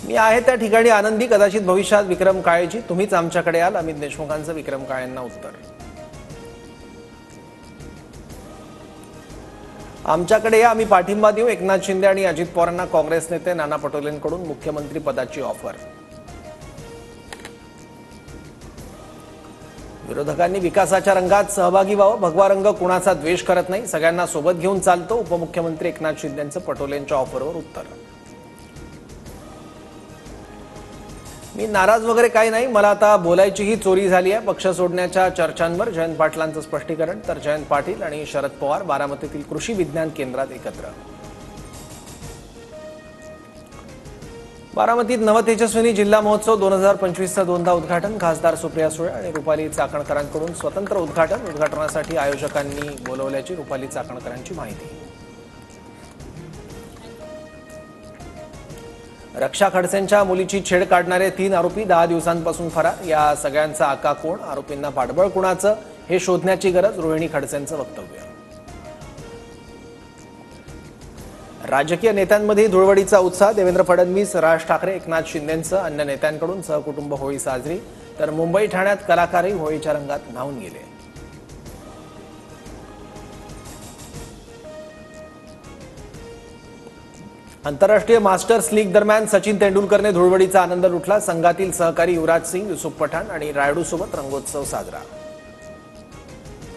मी आहे त्या ठिकाणी आनंदी, कदाचित भविष्यात विक्रम काळेजी तुम्हीच आमच्याकडे याल, अमित देशमुखांचं विक्रम काळेंना उत्तर. आमच्याकडे या, आम्ही पाठिंबा देऊ. एकनाथ शिंदे आणि अजित पवारांना काँग्रेस नेते नाना पटोलेंकडून मुख्यमंत्री पदाची ऑफर. विरोधकांनी विकासाच्या रंगात सहभागी व्हावं. भगवा रंग कुणाचा द्वेष करत नाही, सगळ्यांना सोबत घेऊन चालतो. उपमुख्यमंत्री एकनाथ शिंदेंचं पटोलेंच्या ऑफरवर उत्तर. मी नाराज वगैरे काही नाही, मला आता बोलायचीही चोरी झाली आहे. पक्ष सोडण्याच्या चर्चांवर जयंत पाटलांचं स्पष्टीकरण. तर जयंत पाटील आणि शरद पवार बारामतीतील कृषी विज्ञान केंद्रात एकत्र. बारामतीत नवतेजस्विनी जिल्हा महोत्सव 2025चं दोनदा उद्घाटन. खासदार सुप्रिया सुळे आणि रुपाली चाकणकरांकडून स्वतंत्र उद्घाटन. उद्घाटनासाठी आयोजकांनी बोलवल्याची रुपाली चाकणकरांची माहिती. रक्षा खडसेंच्या मुलीची छेड काढणारे 3 आरोपी 10 दिवसांपासून फरार. या सगळ्यांचा आका कोण, आरोपींना पाठबळ कुणाचं हे शोधण्याची गरज, रोहिणी खडसेंचं वक्तव्य. राजकीय नेत्यांमध्ये धुळवडीचा उत्साह. देवेंद्र फडणवीस, राज ठाकरे, एकनाथ शिंदेंचं अन्य नेत्यांकडून सहकुटुंब होळी साजरी. तर मुंबई ठाण्यात कलाकारही होळीच्या रंगात न्हाऊन गेले. आंतरराष्ट्रीय मास्टर्स लीग दरम्यान सचिन तेंडुलकरने धुळवडीचा आनंद लुटला. संघातील सहकारी युवराज सिंग, युसुफ पठाण आणि रायडूसोबत रंगोत्सव साजरा.